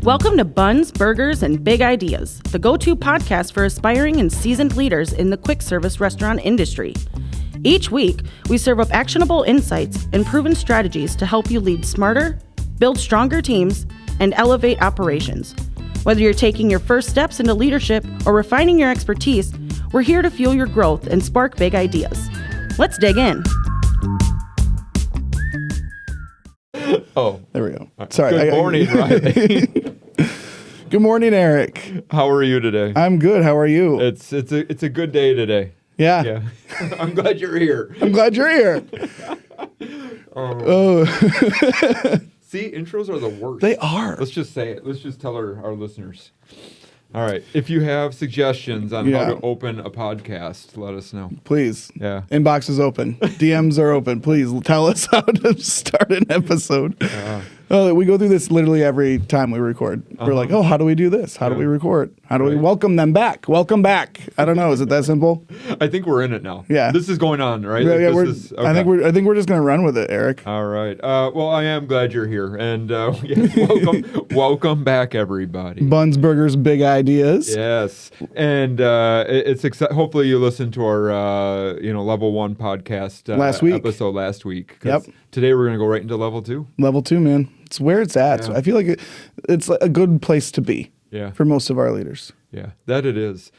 Welcome to Buns, Burgers, and Big Ideas, the go-to podcast for aspiring and seasoned leaders in the quick service restaurant industry. Each week, we serve up actionable insights and proven strategies to help you lead smarter, build stronger teams, and elevate operations. Whether you're taking your first steps into leadership or refining your expertise, we're here to fuel your growth and spark big ideas. Let's dig in. Oh, there we go. Sorry. Good morning, Riley. Good morning, Eric. How are you today? I'm good. How are you? It's a good day today. Yeah. I'm glad you're here. I'm glad you're here. Oh. See, intros are the worst. They are. Let's just say it. Let's just tell our listeners. All right. If you have suggestions on how to open a podcast, let us know. Please. Yeah. Inbox is open. DMs are open. Please tell us how to start an episode. We go through this literally every time we record. We're like, how do we do this? How do we record? How do we welcome them back? Welcome back. I don't know. Is it that simple? I think we're in it now. Yeah. This is going on, right? Yeah, Okay. I think we're just gonna run with it, Eric. All right. Well, I am glad you're here, and welcome back, everybody. Buns, Burgers, Big Ideas. Yes, and hopefully you listened to our level 1 podcast last week. episode last week. Yep. Today we're gonna go right into level 2. Level 2, man. It's where it's at. Yeah. So I feel like it's a good place to be. Yeah. For most of our leaders. Yeah, that it is.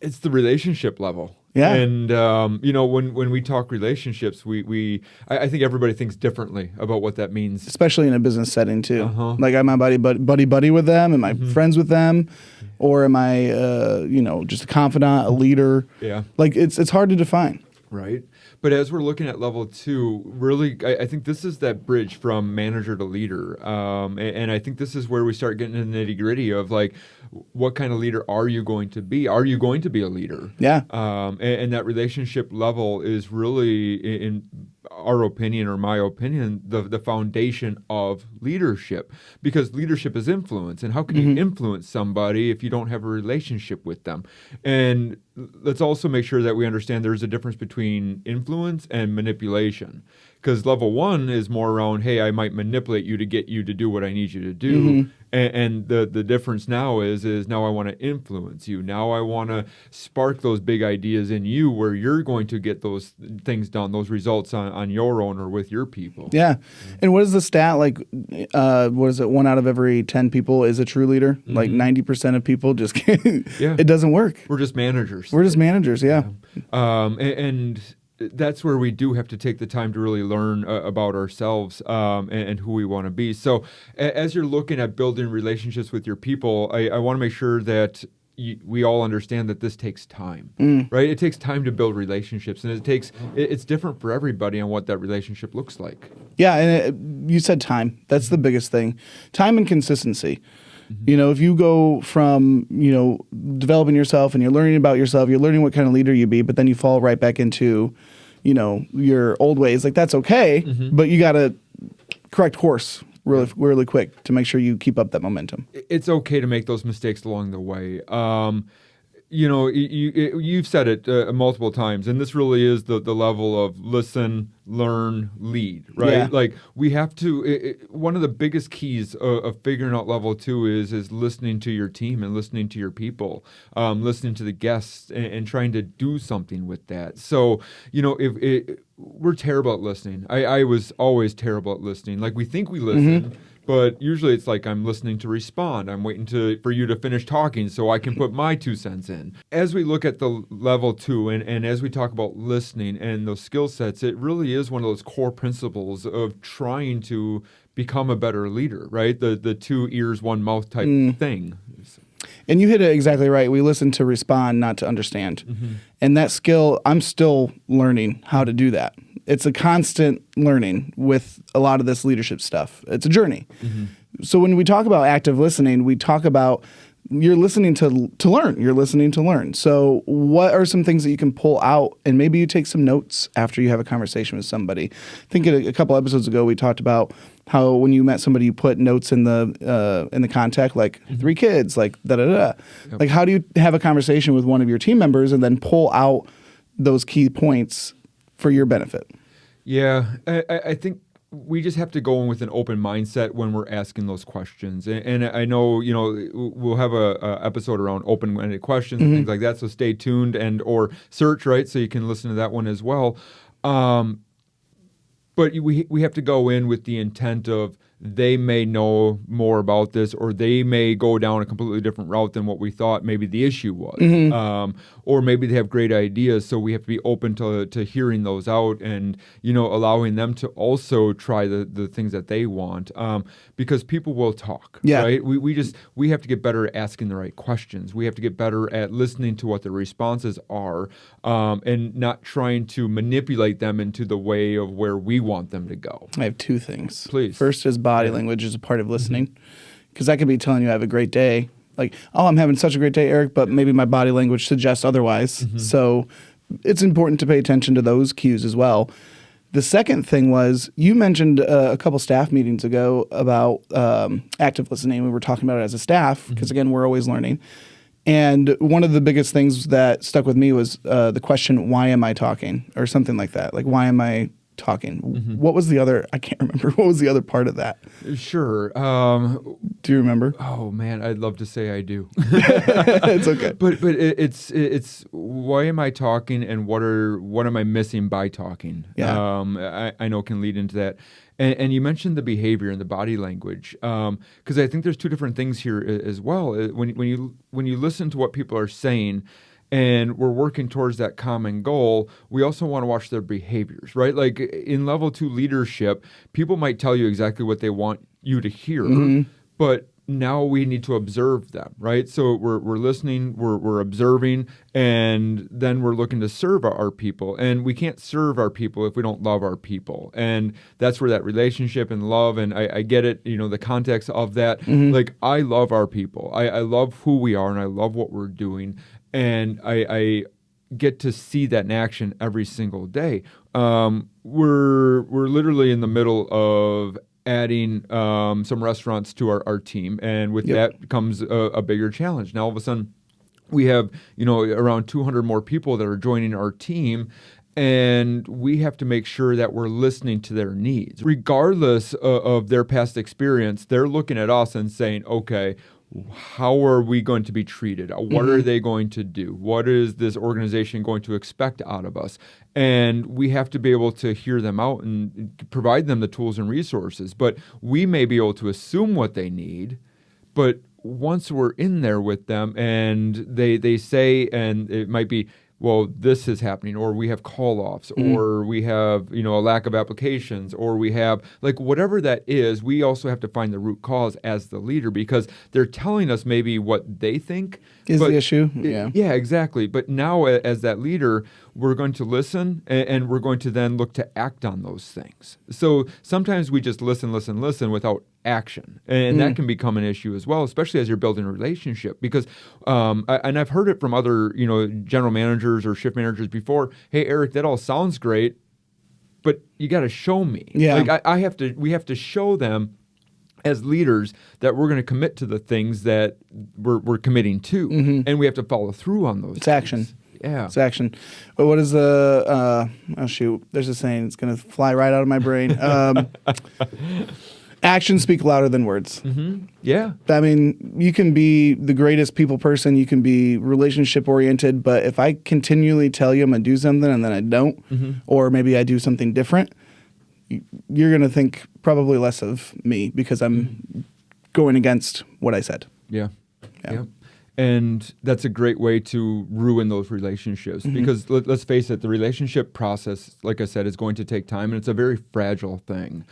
It's the relationship level. Yeah. And when we talk relationships, I think everybody thinks differently about what that means. Especially in a business setting too. Uh-huh. Like, am I buddy with them? Am I friends with them? Or am I just a confidant, a leader? Yeah. Like it's hard to define. Right. But as we're looking at level 2, really, I think this is that bridge from manager to leader. And I think this is where we start getting into the nitty gritty of like, what kind of leader are you going to be? Are you going to be a leader? Yeah. And that relationship level is really, in our opinion or my opinion, the foundation of leadership, because leadership is influence. And how can you influence somebody if you don't have a relationship with them? And let's also make sure that we understand there's a difference between influence and manipulation. Because level 1 is more around, hey, I might manipulate you to get you to do what I need you to do. And the difference now is now I want to influence you. Now I want to spark those big ideas in you where you're going to get those things done, those results on your own or with your people. Yeah. And what is the stat? Like, what is it? 1 out of every 10 people is a true leader. Like 90% of people just can't. Yeah. It doesn't work. We're just managers. We're just managers, yeah. And that's where we do have to take the time to really learn about ourselves and who we want to be. So as you're looking at building relationships with your people, I want to make sure that we all understand that this takes time, right? It takes time to build relationships, and it's different for everybody on what that relationship looks like. Yeah, and you said time. That's the biggest thing. Time and consistency. If you go from, developing yourself and you're learning about yourself, you're learning what kind of leader you be, but then you fall right back into, your old ways, like that's okay, but you got to correct course really quick to make sure you keep up that momentum. It's okay to make those mistakes along the way. You've said it multiple times, and this really is the level of listen, learn, lead, right? Yeah. Like we have to. One of the biggest keys of figuring out level 2 is listening to your team and listening to your people, listening to the guests, and trying to do something with that. So we're terrible at listening. I was always terrible at listening. Like we think we listen. But usually it's like I'm listening to respond. I'm waiting for you to finish talking so I can put my 2 cents in. As we look at the level 2 and as we talk about listening and those skill sets, it really is one of those core principles of trying to become a better leader, right? The 2 ears, 1 mouth type thing. And you hit it exactly right. We listen to respond, not to understand. And that skill, I'm still learning how to do that. It's a constant learning with a lot of this leadership stuff. It's a journey. So when we talk about active listening, we talk about you're listening to learn. You're listening to learn. So what are some things that you can pull out, and maybe you take some notes after you have a conversation with somebody? I think a couple episodes ago we talked about how when you met somebody, you put notes in the contact, like 3 kids, like da-da-da. Yep. Like how do you have a conversation with one of your team members and then pull out those key points for your benefit? Yeah, I think we just have to go in with an open mindset when we're asking those questions. And I know, we'll have a episode around open-ended questions and things like that. So stay tuned or search, right? So you can listen to that one as well. But we have to go in with the intent of they may know more about this, or they may go down a completely different route than what we thought maybe the issue was. Or maybe they have great ideas, so we have to be open to hearing those out and, allowing them to also try the things that they want, because people will talk, right? We have to get better at asking the right questions. We have to get better at listening to what the responses are, and not trying to manipulate them into the way of where we want them to go. I have two things. Please. First is body language is a part of listening, because I could be telling you I have a great day, like, oh, I'm having such a great day, Eric, but maybe my body language suggests otherwise. So it's important to pay attention to those cues as well. The second thing was, you mentioned a couple staff meetings ago about active listening. We were talking about it as a staff because, again, we're always learning. And one of the biggest things that stuck with me was the question, why am I talking? Or something like that. Like, why am I talking? What was the other? I can't remember. What was the other part of that? Sure. Do you remember? Oh man, I'd love to say I do. It's okay. But it's why am I talking, and what am I missing by talking? Yeah. I know can lead into that. And you mentioned the behavior and the body language, because I think there's two different things here as well. When you listen to what people are saying, and we're working towards that common goal, we also want to watch their behaviors, right? Like in level 2 leadership, people might tell you exactly what they want you to hear, but now we need to observe them, right? So we're listening, we're observing, and then we're looking to serve our people. And we can't serve our people if we don't love our people. And that's where that relationship and love, and I get it, the context of that. Like, I love our people. I love who we are, and I love what we're doing. And I get to see that in action every single day. We're literally in the middle of adding some restaurants to our team, and with that comes a bigger challenge. Now all of a sudden, we have around 200 more people that are joining our team, and we have to make sure that we're listening to their needs, regardless of their past experience. They're looking at us and saying, "Okay, how are we going to be treated? What are they going to do? What is this organization going to expect out of us?" And we have to be able to hear them out and provide them the tools and resources. But we may be able to assume what they need, but once we're in there with them and they say, and it might be, well, this is happening, or we have call-offs, or we have, a lack of applications, or we have, like, whatever that is, we also have to find the root cause as the leader, because they're telling us maybe what they think is the issue. Yeah, exactly. But now as that leader, we're going to listen, and we're going to then look to act on those things. So sometimes we just listen without action, and that can become an issue as well, especially as you're building a relationship. Because, and I've heard it from other, general managers or shift managers before. Hey, Eric, that all sounds great, but you got to show me. Yeah, like we have to show them as leaders that we're going to commit to the things that we're committing to, and we have to follow through on those. It's action. Yeah. It's action. But what is the, oh shoot, there's a saying, it's going to fly right out of my brain. Actions speak louder than words. Yeah. I mean, you can be the greatest people person, you can be relationship oriented, but if I continually tell you I'm going to do something and then I don't, or maybe I do something different, you're going to think probably less of me because I'm going against what I said. Yeah. And that's a great way to ruin those relationships, because let's face it, the relationship process, like I said, is going to take time, and it's a very fragile thing.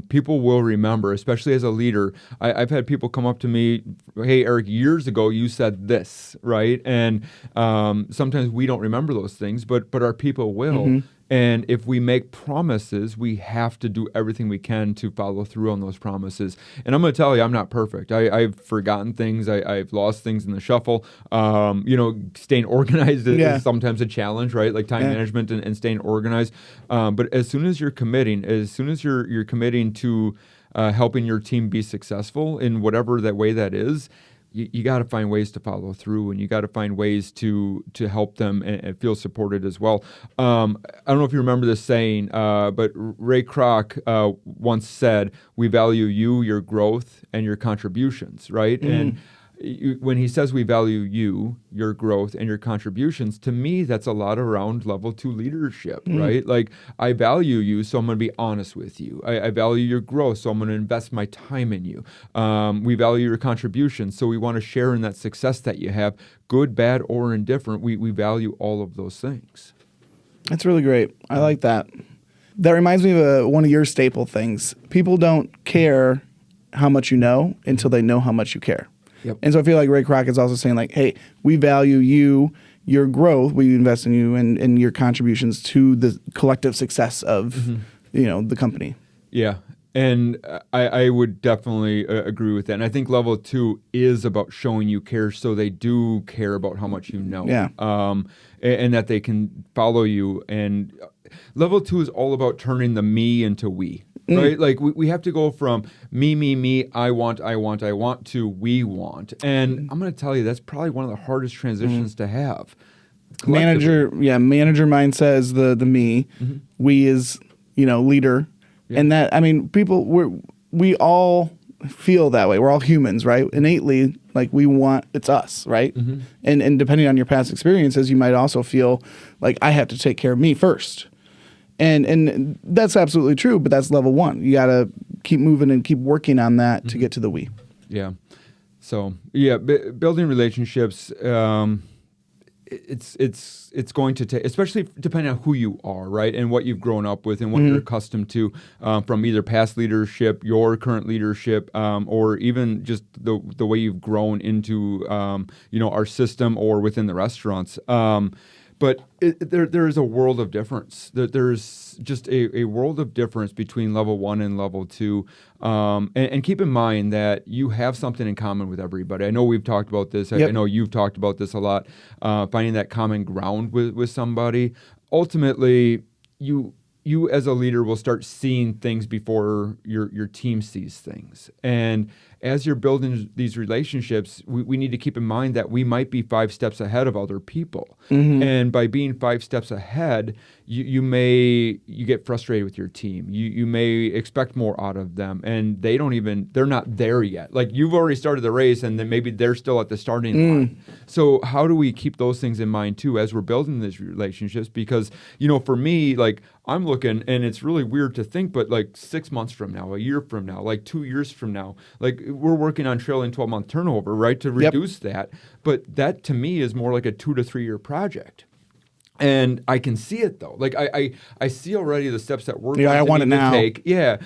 People will remember, especially as a leader. I've had people come up to me, "Hey, Eric, years ago you said this," right? And sometimes we don't remember those things, but our people will. And if we make promises, we have to do everything we can to follow through on those promises. And I'm going to tell you, I'm not perfect. I've forgotten things. I've lost things in the shuffle. Staying organized is sometimes a challenge, right? Like time management and staying organized. But as soon as you're committing, you're committing to helping your team be successful in whatever that way that is, you got to find ways to follow through, and you got to find ways to help them and feel supported as well. I don't know if you remember this saying, but Ray Kroc once said, "We value you, your growth, and your contributions." Right, and when he says we value you, your growth, and your contributions, to me, that's a lot around level 2 leadership, right? Like, I value you, so I'm going to be honest with you. I value your growth, so I'm going to invest my time in you. We value your contributions, so we want to share in that success that you have, good, bad, or indifferent. We value all of those things. That's really great. I like that. That reminds me of one of your staple things. People don't care how much you know until they know how much you care. Yep. And so I feel like Ray Kroc is also saying, like, hey, we value you, your growth, we invest in you, and your contributions to the collective success of the company. Yeah. And I would definitely agree with that. And I think level 2 is about showing you care, so they do care about how much you know. Yeah. And that they can follow you. And level 2 is all about turning the me into we. Right? Like, we have to go from me, I want, to we want. And I'm going to tell you, that's probably one of the hardest transitions to have. Manager mindset is the me. We is, leader. Yeah. And that, I mean, we all feel that way. We're all humans, right? Innately, like, we want, it's us, right? And depending on your past experiences, you might also feel like, I have to take care of me first. And that's absolutely true, but that's level 1. You got to keep moving and keep working on that to get to the we. Yeah. So, building relationships, it's going to take, especially depending on who you are, right, and what you've grown up with and what you're accustomed to from either past leadership, your current leadership, or even just the way you've grown into our system or within the restaurants. But there is a world of difference. There's just a world of difference between level 1 and level 2. And keep in mind that you have something in common with everybody. I know we've talked about this. I know you've talked about this a lot, finding that common ground with somebody. Ultimately, you as a leader will start seeing things before your team sees things. And as you're building these relationships, we need to keep in mind that we might be 5 steps ahead of other people. And by being 5 steps ahead, you get frustrated with your team. You may expect more out of them, and they're not there yet. Like, you've already started the race, and then maybe they're still at the starting line. So how do we keep those things in mind too as we're building these relationships? Because, for me, like, I'm looking, and it's really weird to think, but like 6 months from now, a year from now, like 2 years from now, like, we're working on trailing 12-month turnover, right, to reduce that. But that, to me, is more like a 2 to 3 year project. And I can see it, though. Like, I see already the steps that we're going to need to take. Yeah.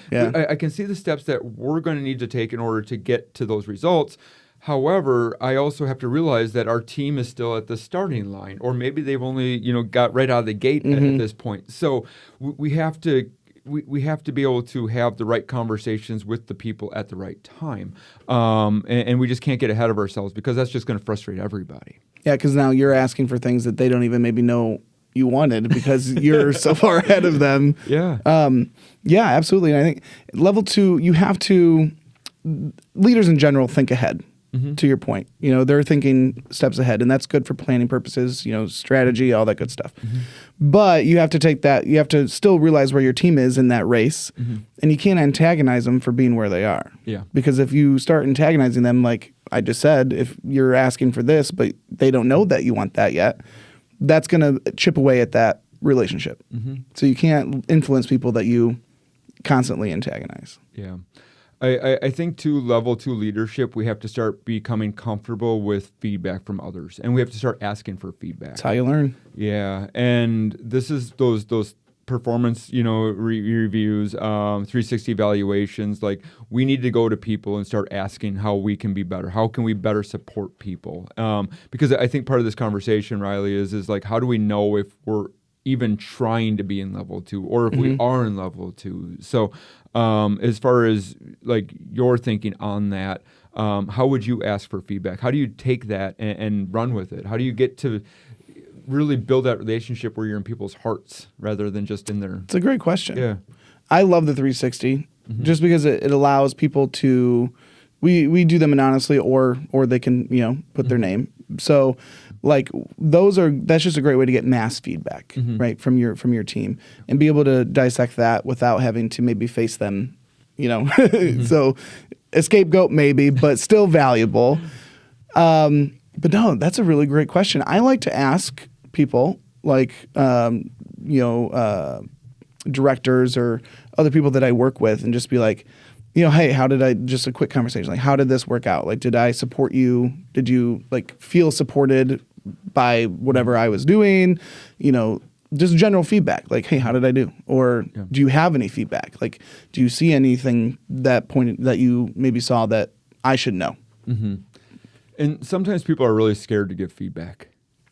I can see the steps that we're going to need to take in order to get to those results. However, I also have to realize that our team is still at the starting line, or maybe they've only, got right out of the gate at this point. So we have to be able to have the right conversations with the people at the right time. And we just can't get ahead of ourselves, because that's just going to frustrate everybody. Yeah, because now you're asking for things that they don't even maybe know you wanted, because you're so far ahead of them. Yeah. Yeah, absolutely. And I think level 2, you have to, leaders in general think ahead. To your point, they're thinking steps ahead, and that's good for planning purposes, strategy, all that good stuff. But you have to take that, you have to still realize where your team is in that race, and you can't antagonize them for being where they are. Yeah. Because if you start antagonizing them, like I just said, if you're asking for this, but they don't know that you want that yet, that's going to chip away at that relationship. So you can't influence people that you constantly antagonize. Yeah. I think to level 2 leadership, we have to start becoming comfortable with feedback from others, and we have to start asking for feedback. That's how you learn. Yeah, and this is those performance, reviews, 360 evaluations. Like, we need to go to people and start asking how we can be better. How can we better support people? Because I think part of this conversation, Riley, is like, how do we know if we're even trying to be in level 2, or if we are in level 2? So as far as like your thinking on that, how would you ask for feedback? How do you take that and run with it? How do you get to really build that relationship where you're in people's hearts rather than just in their... It's a great question. Yeah. I love the 360 just because it allows people to We do them anonymously, or they can put their name. So like that's just a great way to get mass feedback, right, from your team, and be able to dissect that without having to maybe face them, So a scapegoat maybe, but still valuable. But no, that's a really great question. I like to ask people like directors or other people that I work with, and just be like, hey, just a quick conversation. Like, how did this work out? Like, did I support you? Did you like feel supported by whatever I was doing? Just general feedback. Like, hey, how did I do? Or do you have any feedback? Like, do you see anything that you maybe saw that I should know? Mm-hmm. And sometimes people are really scared to give feedback.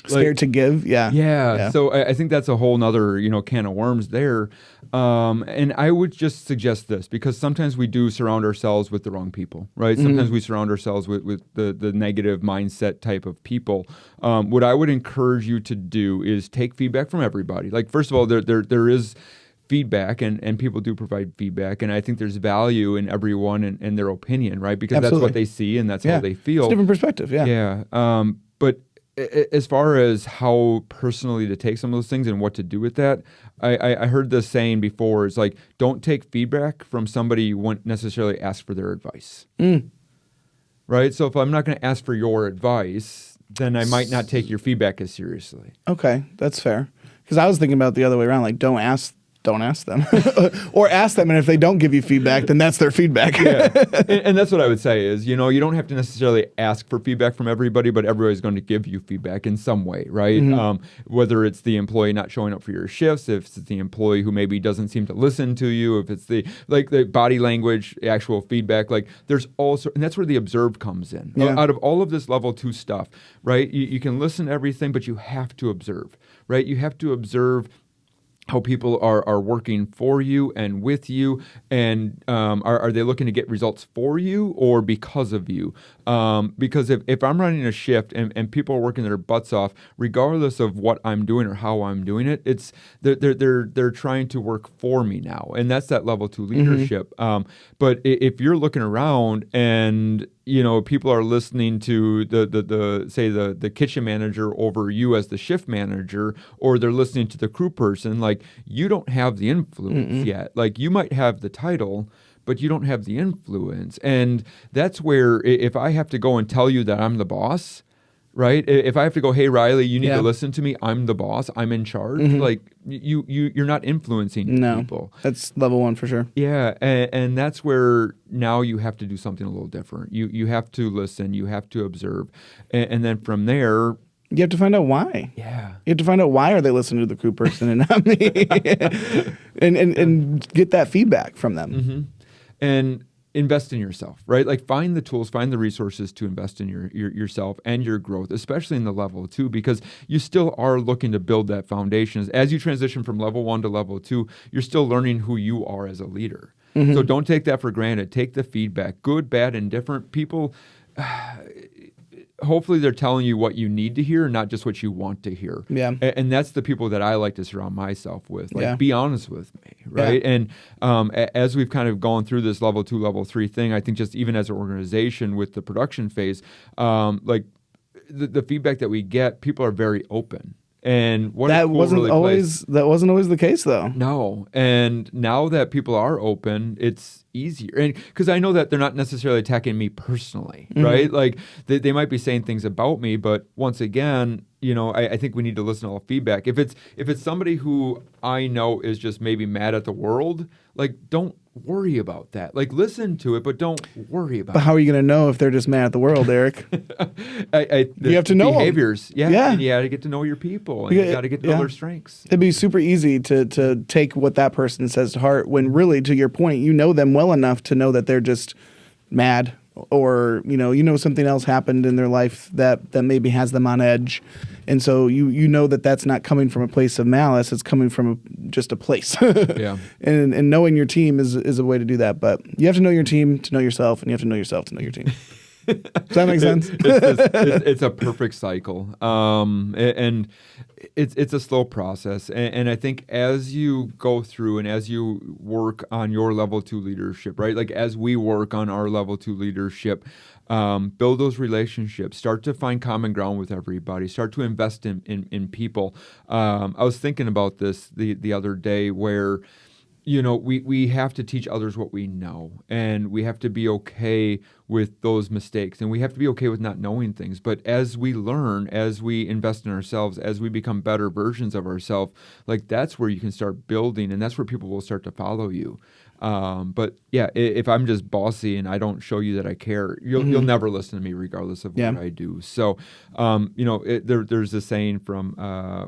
Scared to give, yeah. So I think that's a whole nother can of worms there. And I would just suggest this, because sometimes we do surround ourselves with the wrong people, right? Sometimes we surround ourselves with the negative mindset type of people. What I would encourage you to do is take feedback from everybody. Like, first of all, there is feedback, and people do provide feedback, and I think there's value in everyone and their opinion, right? Because that's what they see and that's how they feel. It's a different perspective, Yeah. But as far as how personally to take some of those things and what to do with that, I heard this saying before. It's like, don't take feedback from somebody you wouldn't necessarily ask for their advice. Right? So if I'm not going to ask for your advice, then I might not take your feedback as seriously. Okay, that's fair. Because I was thinking about the other way around, like, don't ask them. Or ask them, and if they don't give you feedback, then that's their feedback. And that's what I would say is, you don't have to necessarily ask for feedback from everybody, but everybody's going to give you feedback in some way, right? Whether it's the employee not showing up for your shifts, if it's the employee who maybe doesn't seem to listen to you, if it's the body language, actual feedback, like there's also, and that's where the observe comes in. Out of all of this level 2 stuff, right? You can listen to everything, but you have to observe, right? You have to observe how people are working for you and with you, and are they looking to get results for you or because of you? Because if I'm running a shift and people are working their butts off, regardless of what I'm doing or how I'm doing it, it's they're trying to work for me now, and that's that level 2 leadership. But if you're looking around and people are listening to the kitchen manager over you as the shift manager, or they're listening to the crew person, like, you don't have the influence yet. Like, you might have the title, but you don't have the influence. And that's where, if I have to go and tell you that I'm the boss, right? If I have to go, hey, Riley, you need to listen to me. I'm the boss. I'm in charge. Like, you're not influencing people. That's level 1 for sure. Yeah, and that's where now you have to do something a little different. You have to listen. You have to observe, and then from there, you have to find out why. Yeah, you have to find out why are they listening to the crew person and not me, and get that feedback from them. And invest in yourself, right? Like, find the tools, find the resources to invest in yourself and your growth, especially in the level 2, because you still are looking to build that foundation. As you transition from level 1 to level 2, you're still learning who you are as a leader. So don't take that for granted. Take the feedback, good, bad, and different. People, hopefully they're telling you what you need to hear, not just what you want to hear. Yeah. And that's the people that I like to surround myself with. Like, be honest with me, right? And as we've kind of gone through this level 2, level 3 thing, I think just even as an organization with the production phase, like the feedback that we get, people are very open. And what that wasn't always the case, though. No, and now that people are open, it's easier. And because I know that they're not necessarily attacking me personally, right? Like, they might be saying things about me, but once again, I think we need to listen to all feedback. If it's somebody who I know is just maybe mad at the world, like, don't worry about that. Like, listen to it, but don't worry about it. But how are you going to know if they're just mad at the world, Eric? You have to know behaviors. Them. Yeah. And you got to get to know your people, and you got to get to know their strengths. It'd be super easy to take what that person says to heart, when really, to your point, you know them well enough to know that they're just mad, or something else happened in their life that maybe has them on edge, and so you know that that's not coming from a place of malice. It's coming from just a place. And knowing your team is a way to do that. But you have to know your team to know yourself, and you have to know yourself to know your team. Does that make sense? It's a perfect cycle. And it's a slow process, and I think as you go through and as you work on your level 2 leadership, right? Like as we work on our level 2 leadership, build those relationships, start to find common ground with everybody, start to invest in people. I was thinking about this the other day where, we have to teach others what we know, and we have to be okay with those mistakes, and we have to be okay with not knowing things. But as we learn, as we invest in ourselves, as we become better versions of ourselves, like that's where you can start building, and that's where people will start to follow you. But yeah, if I'm just bossy and I don't show you that I care, you'll never listen to me regardless of what I do. So, there's a saying from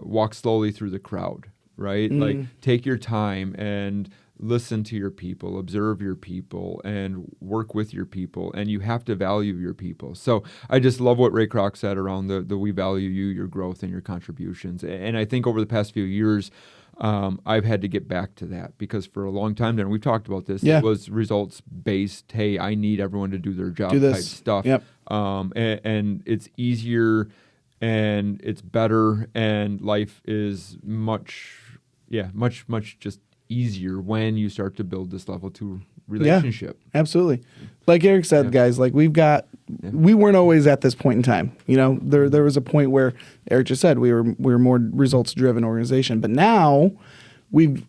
walk slowly through the crowd. Right? Like take your time and listen to your people, observe your people, and work with your people. And you have to value your people. So I just love what Ray Kroc said around the we value you, your growth, and your contributions. And I think over the past few years, I've had to get back to that because for a long time then, we've talked about this, it was results-based, hey, I need everyone to do their job type stuff. Yep. And it's easier and it's better, and life is much just easier when you start to build this level 2 relationship. Yeah, absolutely. Like Eric said, guys, like we weren't always at this point in time. There was a point where Eric just said we were more results driven organization, but now we've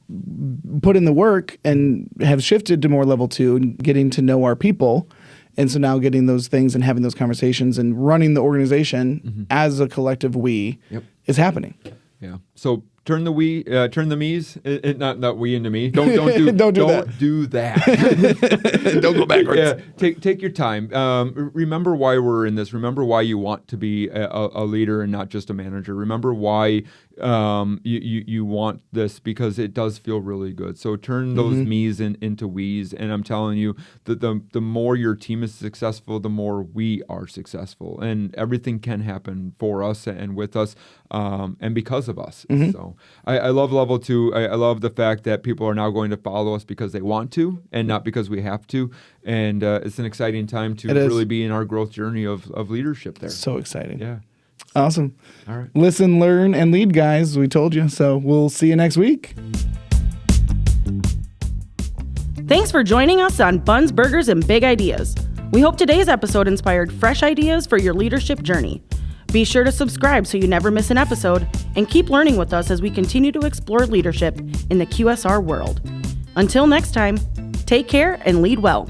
put in the work and have shifted to more level 2 and getting to know our people. And so now getting those things and having those conversations and running the organization as a collective we is happening. Yeah. So turn the me's, not we into me. Don't do that. Don't go backwards. Yeah. Take your time. Remember why we're in this. Remember why you want to be a leader and not just a manager. Remember why you want this, because it does feel really good. So turn those me's into we's, and I'm telling you that the more your team is successful, the more we are successful, and everything can happen for us and with us, and because of us. So I love level 2. I love the fact that people are now going to follow us because they want to and not because we have to. And it's an exciting time to really be in our growth journey of leadership there. So exciting. Yeah. Awesome. All right. Listen, learn, and lead, guys. We told you. So we'll see you next week. Thanks for joining us on Buns, Burgers, and Big Ideas. We hope today's episode inspired fresh ideas for your leadership journey. Be sure to subscribe so you never miss an episode, and keep learning with us as we continue to explore leadership in the QSR world. Until next time, take care and lead well.